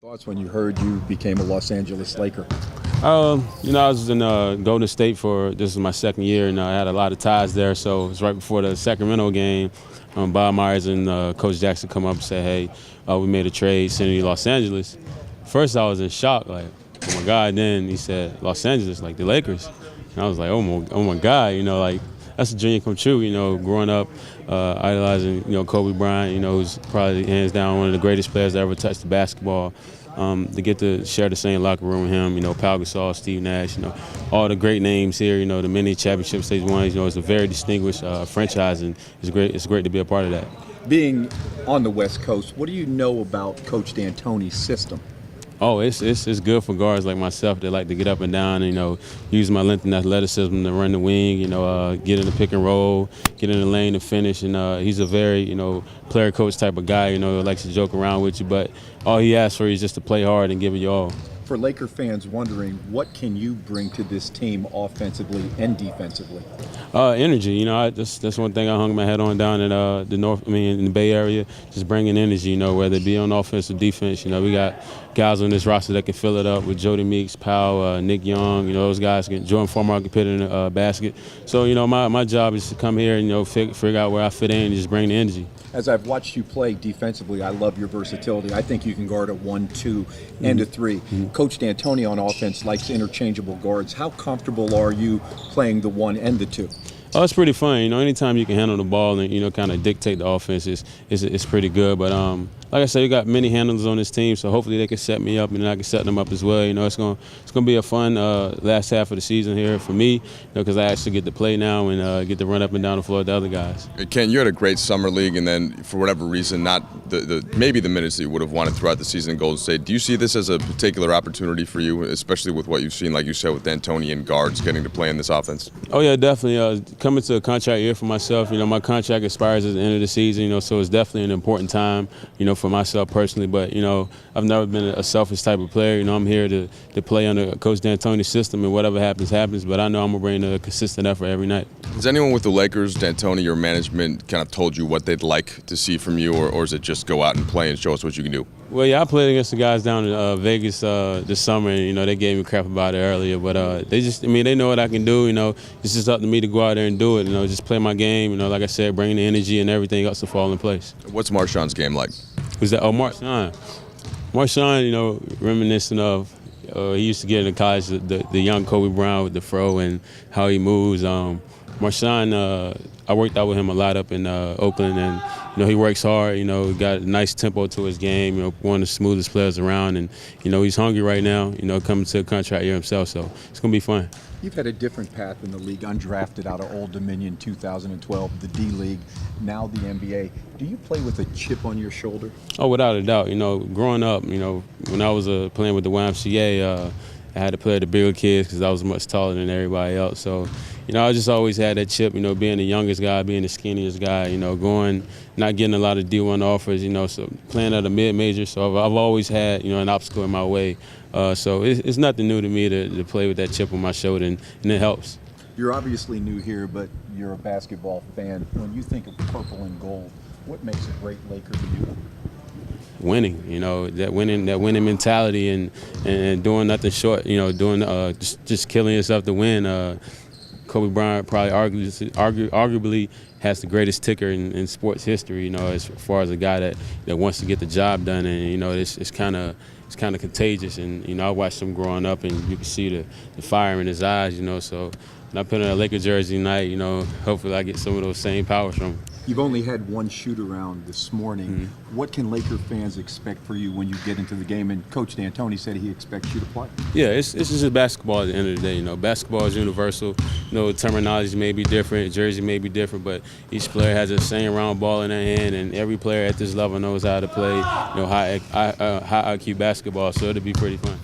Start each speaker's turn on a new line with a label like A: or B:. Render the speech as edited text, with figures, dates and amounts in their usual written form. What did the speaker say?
A: Thoughts when you heard you became a Los Angeles Laker?
B: I was in Golden State this is my second year, and I had a lot of ties there. So it was right before the Sacramento game. Bob Myers and Coach Jackson come up and say, "Hey, we made a trade, sending you Los Angeles." First, I was in shock, like, "Oh my God!" Then he said, "Los Angeles, like the Lakers," and I was like, oh my God!" Like that's a dream come true. Growing up, idolizing, Kobe Bryant, who's probably hands down one of the greatest players that ever touched the basketball. To get to share the same locker room with him, Pau Gasol, Steve Nash, all the great names here, the many championships they've won, it's a very distinguished franchise, and it's great. It's great to be a part of that.
A: Being on the West Coast, what do you know about Coach D'Antoni's system?
B: Oh, it's good for guards like myself that like to get up and down and, use my length and athleticism to run the wing, get in the pick and roll, get in the lane to finish. And he's a very, player coach type of guy, likes to joke around with you. But all he asks for is just to play hard and give it your all.
A: For Laker fans wondering, what can you bring to this team offensively and defensively?
B: Energy. That's one thing I hung my head on down at in the Bay Area. Just bringing energy. Whether it be on offense or defense. We got guys on this roster that can fill it up with Jody Meeks, Powell, Nick Young. Those guys can. Jordan Farmar can put in a basket. So my job is to come here and figure out where I fit in and just bring the energy.
A: As I've watched you play defensively, I love your versatility. I think you can guard a 1, 2, and a 3. Mm-hmm. Coach D'Antoni on offense likes interchangeable guards. How comfortable are you playing the 1 and the 2?
B: Oh, it's pretty fun. Anytime you can handle the ball and kind of dictate the offense is pretty good. But like I said, you got many handlers on this team, so hopefully they can set me up and I can set them up as well. It's gonna be a fun last half of the season here for me, because I actually get to play now and get to run up and down the floor with the other guys.
C: Ken, you had a great summer league, and then for whatever reason, not maybe the minutes that you would have wanted throughout the season in Golden State. Do you see this as a particular opportunity for you, especially with what you've seen, like you said, with D'Antoni and guards getting to play in this offense?
B: Oh yeah, definitely. Coming to a contract year for myself, my contract expires at the end of the season, so it's definitely an important time, for myself personally. But I've never been a selfish type of player. I'm here to play under Coach D'Antoni's system, and whatever happens, happens. But I know I'm gonna bring a consistent effort every night.
C: Has anyone with the Lakers, D'Antoni, or management kind of told you what they'd like to see from you, or is it just go out and play and show us what you can do?
B: Well, yeah, I played against the guys down in Vegas this summer, and they gave me crap about it earlier. But they know what I can do. It's just up to me to go out there and do it. Just play my game. Like I said, bring the energy and everything else to fall in place.
C: What's Marshawn's game like?
B: Who's that? Oh, Marshawn. Marshawn, reminiscent of he used to get in college the young Kobe Bryant with the fro and how he moves. Marshawn, I worked out with him a lot up in Oakland, and he works hard. He got a nice tempo to his game. One of the smoothest players around, and he's hungry right now. Coming to a contract year himself, so it's gonna be fun.
A: You've had a different path in the league, undrafted out of Old Dominion 2012, the D-League, now the NBA. Do you play with a chip on your shoulder?
B: Oh, without a doubt. Growing up, when I was playing with the YMCA, I had to play with the bigger kids because I was much taller than everybody else. So, I just always had that chip, being the youngest guy, being the skinniest guy, not getting a lot of D1 offers, so playing at a mid-major. So I've always had, an obstacle in my way. So it's nothing new to me to play with that chip on my shoulder, and it helps.
A: You're obviously new here, but you're a basketball fan. When you think of purple and gold, what makes a great Laker to you?
B: Winning, that winning mentality and doing nothing short, doing just killing yourself to win. Kobe Bryant probably arguably has the greatest ticker in sports history, as far as a guy that wants to get the job done, and it's kind of contagious. And I watched him growing up, and you can see the fire in his eyes, So when I put on a Laker jersey tonight, hopefully I get some of those same powers from him.
A: You've only had one shoot-around this morning. Mm-hmm. What can Laker fans expect for you when you get into the game? And Coach D'Antoni said he expects you to play.
B: Yeah, it's just basketball at the end of the day. Basketball is universal. Terminology may be different, jersey may be different, but each player has the same round ball in their hand, and every player at this level knows how to play high IQ basketball, so it'll be pretty fun.